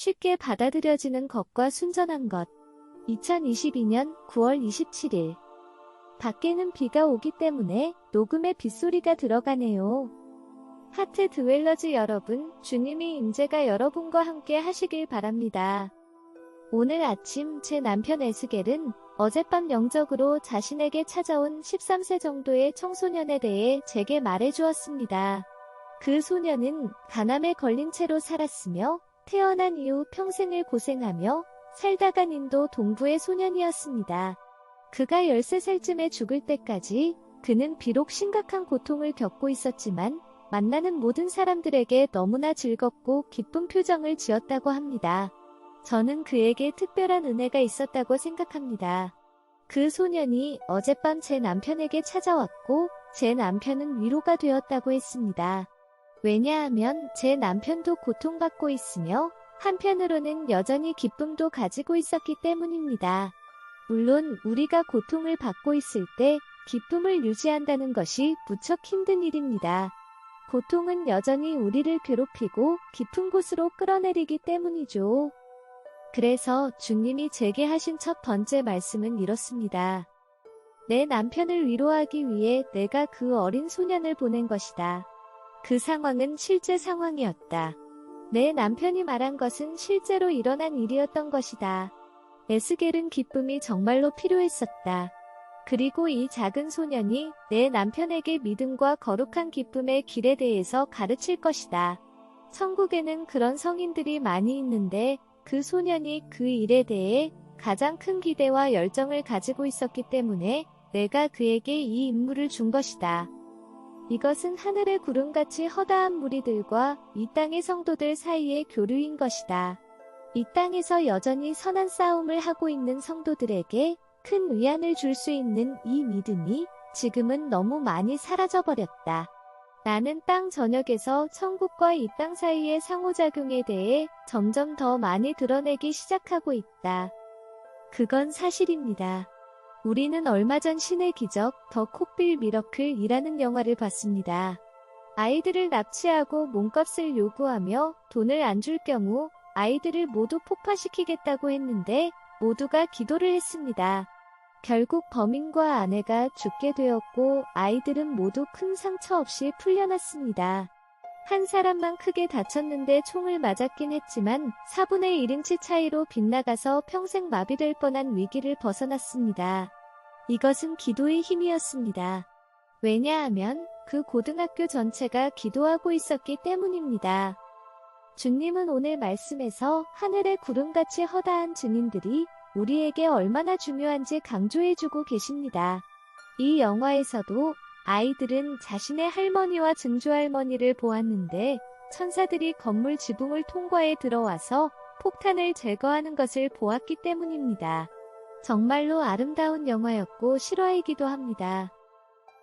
쉽게 받아들여지는 것과 순전한 것. 2022년 9월 27일. 밖에는 비가 오기 때문에 녹음에 빗소리가 들어가네요. 하트 드웰러즈 여러분, 주님이 임재가 여러분과 함께 하시길 바랍니다. 오늘 아침 제 남편 에스겔은 어젯밤 영적으로 자신에게 찾아온 13세 정도의 청소년에 대해 제게 말해주었습니다. 그 소년은 간암에 걸린 채로 살았으며 태어난 이후 평생을 고생하며 살다간 인도 동부의 소년이었습니다. 그가 13살쯤에 죽을 때까지 그는 비록 심각한 고통을 겪고 있었지만 만나는 모든 사람들에게 너무나 즐겁고 기쁜 표정을 지었다고 합니다. 저는 그에게 특별한 은혜가 있었다고 생각합니다. 그 소년이 어젯밤 제 남편에게 찾아왔고 제 남편은 위로가 되었다고 했습니다. 왜냐하면 제 남편도 고통받고 있으며 한편으로는 여전히 기쁨도 가지고 있었기 때문입니다. 물론 우리가 고통을 받고 있을 때 기쁨을 유지한다는 것이 무척 힘든 일입니다. 고통은 여전히 우리를 괴롭히고 깊은 곳으로 끌어내리기 때문이죠. 그래서 주님이 제게 하신 첫 번째 말씀은 이렇습니다. 내 남편을 위로하기 위해 내가 그 어린 소년을 보낸 것이다. 그 상황은 실제 상황이었다. 내 남편이 말한 것은 실제로 일어난 일이었던 것이다. 에스겔은 기쁨이 정말로 필요했었다. 그리고 이 작은 소년이 내 남편에게 믿음과 거룩한 기쁨의 길에 대해서 가르칠 것이다. 천국에는 그런 성인들이 많이 있는데 그 소년이 그 일에 대해 가장 큰 기대와 열정을 가지고 있었기 때문에 내가 그에게 이 임무를 준 것이다. 이것은 하늘의 구름같이 허다한 무리들과 이 땅의 성도들 사이의 교류인 것이다. 이 땅에서 여전히 선한 싸움을 하고 있는 성도들에게 큰 위안을 줄 수 있는 이 믿음이 지금은 너무 많이 사라져버렸다. 나는 땅 전역에서 천국과 이 땅 사이의 상호작용에 대해 점점 더 많이 드러내기 시작하고 있다. 그건 사실입니다. 우리는 얼마 전 신의 기적 더 콕빌 미러클이라는 영화를 봤습니다. 아이들을 납치하고 몸값을 요구하며 돈을 안 줄 경우 아이들을 모두 폭파시키겠다고 했는데 모두가 기도를 했습니다. 결국 범인과 아내가 죽게 되었고 아이들은 모두 큰 상처 없이 풀려났습니다. 한 사람만 크게 다쳤는데 총을 맞았긴 했지만 4분의 1인치 차이로 빗나가서 평생 마비될 뻔한 위기를 벗어났습니다. 이것은 기도의 힘이었습니다. 왜냐하면 그 고등학교 전체가 기도하고 있었기 때문입니다. 주님은 오늘 말씀에서 하늘의 구름같이 허다한 증인들이 우리에게 얼마나 중요한지 강조해주고 계십니다. 이 영화에서도 아이들은 자신의 할머니와 증조할머니를 보았는데 천사들이 건물 지붕을 통과해 들어와서 폭탄을 제거하는 것을 보았기 때문입니다. 정말로 아름다운 영화였고 실화이기도 합니다.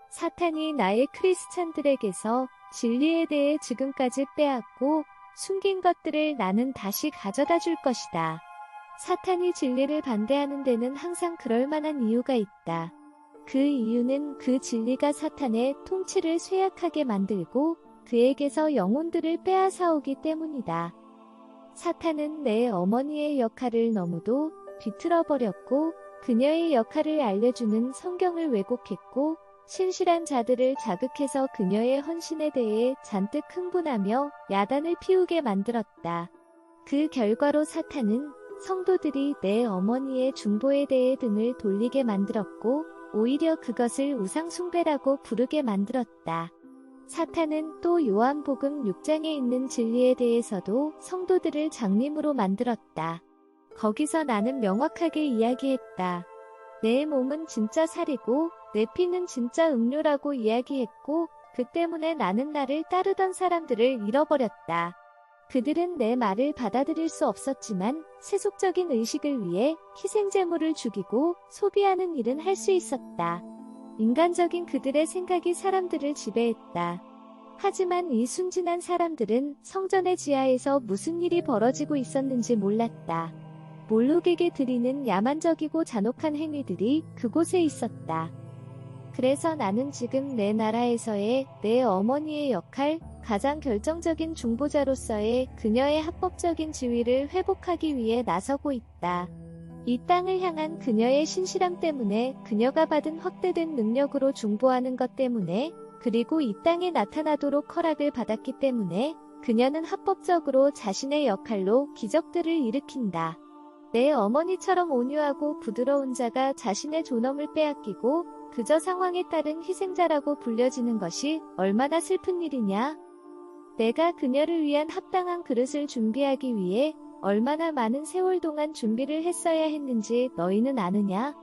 사탄이 나의 크리스찬들에게서 진리에 대해 지금까지 빼앗고 숨긴 것들을 나는 다시 가져다 줄 것이다. 사탄이 진리를 반대하는 데는 항상 그럴 만한 이유가 있다. 그 이유는 그 진리가 사탄의 통치를 쇠약하게 만들고 그에게서 영혼들을 빼앗아오기 때문이다. 사탄은 내 어머니의 역할을 너무도 비틀어버렸고 그녀의 역할을 알려주는 성경을 왜곡했고 신실한 자들을 자극해서 그녀의 헌신에 대해 잔뜩 흥분하며 야단을 피우게 만들었다. 그 결과로 사탄은 성도들이 내 어머니의 중보에 대해 등을 돌리게 만들었고 오히려 그것을 우상숭배라고 부르게 만들었다. 사탄은 또 요한복음 6장에 있는 진리에 대해서도 성도들을 장님으로 만들었다. 거기서 나는 명확하게 이야기했다. 내 몸은 진짜 살이고 내 피는 진짜 음료라고 이야기했고 그 때문에 나는 나를 따르던 사람들을 잃어버렸다. 그들은 내 말을 받아들일 수 없었지만 세속적인 의식을 위해 희생제물을 죽이고 소비하는 일은 할 수 있었다. 인간적인 그들의 생각이 사람들을 지배했다. 하지만 이 순진한 사람들은 성전의 지하에서 무슨 일이 벌어지고 있었는지 몰랐다. 몰록에게 드리는 야만적이고 잔혹한 행위들이 그곳에 있었다. 그래서 나는 지금 내 나라에서의 내 어머니의 역할, 가장 결정적인 중보자로서의 그녀의 합법적인 지위를 회복하기 위해 나서고 있다. 이 땅을 향한 그녀의 신실함 때문에, 그녀가 받은 확대된 능력으로 중보하는 것 때문에, 그리고 이 땅에 나타나도록 허락을 받았기 때문에 그녀는 합법적으로 자신의 역할로 기적들을 일으킨다. 내 어머니처럼 온유하고 부드러운 자가 자신의 존엄을 빼앗기고 그저 상황에 따른 희생자라고 불려지는 것이 얼마나 슬픈 일이냐. 내가 그녀를 위한 합당한 그릇을 준비하기 위해 얼마나 많은 세월 동안 준비를 했어야 했는지 너희는 아느냐?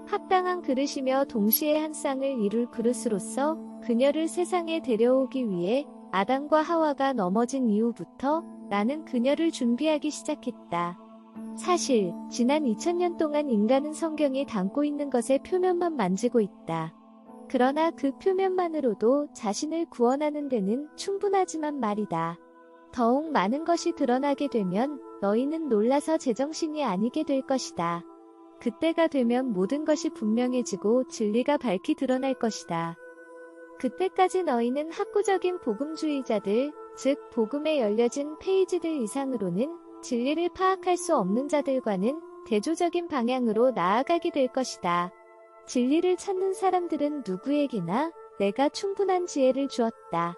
합당한 그릇이며 동시에 한 쌍을 이룰 그릇으로서 그녀를 세상에 데려오기 위해 아담과 하와가 넘어진 이후부터 나는 그녀를 준비하기 시작했다. 사실 지난 2000년 동안 인간은 성경이 담고 있는 것의 표면만 만지고 있다. 그러나 그 표면만으로도 자신을 구원하는 데는 충분하지만 말이다. 더욱 많은 것이 드러나게 되면 너희는 놀라서 제정신이 아니게 될 것이다. 그때가 되면 모든 것이 분명해지고 진리가 밝히 드러날 것이다. 그때까지 너희는 학구적인 복음주의자들, 즉 복음에 열려진 페이지들 이상으로는 진리를 파악할 수 없는 자들과는 대조적인 방향으로 나아가게 될 것이다. 진리를 찾는 사람들은 누구에게나 내가 충분한 지혜를 주었다.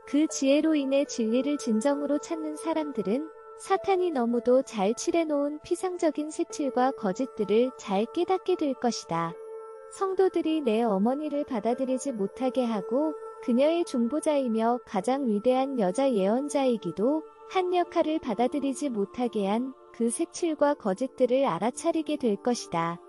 그 지혜로 인해 진리를 진정으로 찾는 사람들은 사탄이 너무도 잘 칠해놓은 피상적인 색칠과 거짓들을 잘 깨닫게 될 것이다. 성도들이 내 어머니를 받아들이지 못하게 하고 그녀의 중보자이며 가장 위대한 여자 예언자이기도 한 역할을 받아들이지 못하게 한 그 색칠과 거짓들을 알아차리게 될 것이다.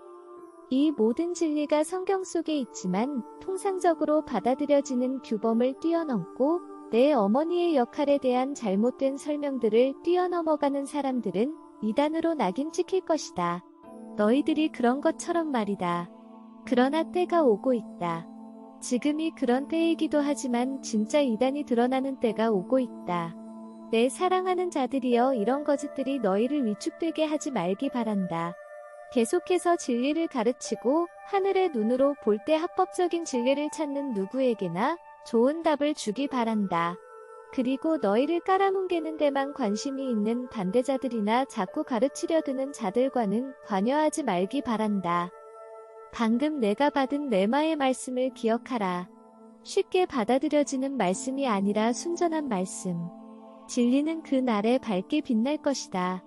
이 모든 진리가 성경 속에 있지만 통상적으로 받아들여지는 규범을 뛰어넘고 내 어머니의 역할에 대한 잘못된 설명들을 뛰어넘어가는 사람들은 이단으로 낙인 찍힐 것이다. 너희들이 그런 것처럼 말이다. 그러나 때가 오고 있다. 지금이 그런 때이기도 하지만 진짜 이단이 드러나는 때가 오고 있다. 내 사랑하는 자들이여, 이런 거짓들이 너희를 위축되게 하지 말기 바란다. 계속해서 진리를 가르치고 하늘의 눈으로 볼 때 합법적인 진리를 찾는 누구에게나 좋은 답을 주기 바란다. 그리고 너희를 깔아뭉개는 데만 관심이 있는 반대자들이나 자꾸 가르치려 드는 자들과는 관여하지 말기 바란다. 방금 내가 받은 레마의 말씀을 기억하라. 쉽게 받아들여지는 말씀이 아니라 순전한 말씀. 진리는 그 날에 밝게 빛날 것이다.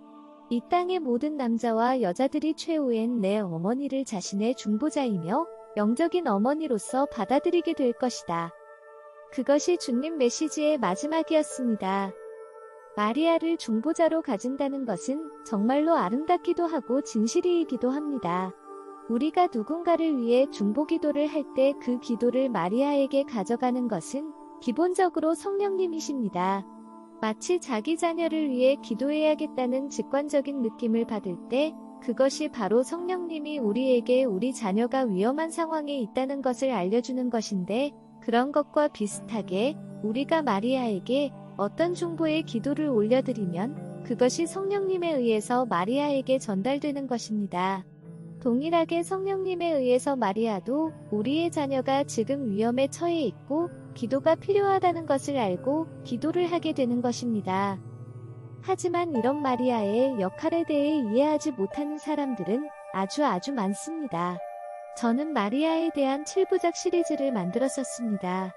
이 땅의 모든 남자와 여자들이 최후엔 내 어머니를 자신의 중보자이며 영적인 어머니로서 받아들이게 될 것이다. 그것이 주님 메시지의 마지막이었습니다. 마리아를 중보자로 가진다는 것은 정말로 아름답기도 하고 진실이기도 합니다. 우리가 누군가를 위해 중보기도를 할 때 그 기도를 마리아에게 가져가는 것은 기본적으로 성령님이십니다. 마치 자기 자녀를 위해 기도해야겠다는 직관적인 느낌을 받을 때 그것이 바로 성령님이 우리에게 우리 자녀가 위험한 상황에 있다는 것을 알려주는 것인데, 그런 것과 비슷하게 우리가 마리아에게 어떤 중보의 기도를 올려드리면 그것이 성령님에 의해서 마리아에게 전달되는 것입니다. 동일하게 성령님에 의해서 마리아도 우리의 자녀가 지금 위험에 처해 있고 기도가 필요하다는 것을 알고 기도를 하게 되는 것입니다. 하지만 이런 마리아의 역할에 대해 이해하지 못하는 사람들은 아주 많습니다. 저는 마리아에 대한 7부작 시리즈를 만들었었습니다.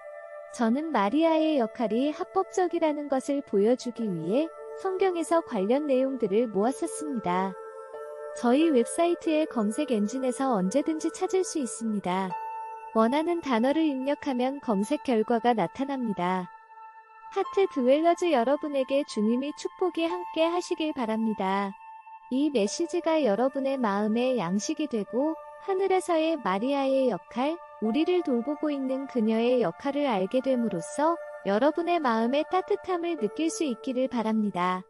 저는 마리아의 역할이 합법적이라는 것을 보여주기 위해 성경에서 관련 내용들을 모았었습니다. 저희 웹사이트의 검색 엔진에서 언제든지 찾을 수 있습니다. 원하는 단어를 입력하면 검색 결과가 나타납니다. 하트 드웰러즈 여러분에게 주님이 축복이 함께 하시길 바랍니다. 이 메시지가 여러분의 마음의 양식이 되고 하늘에서의 마리아의 역할, 우리를 돌보고 있는 그녀의 역할을 알게 됨으로써 여러분의 마음의 따뜻함을 느낄 수 있기를 바랍니다.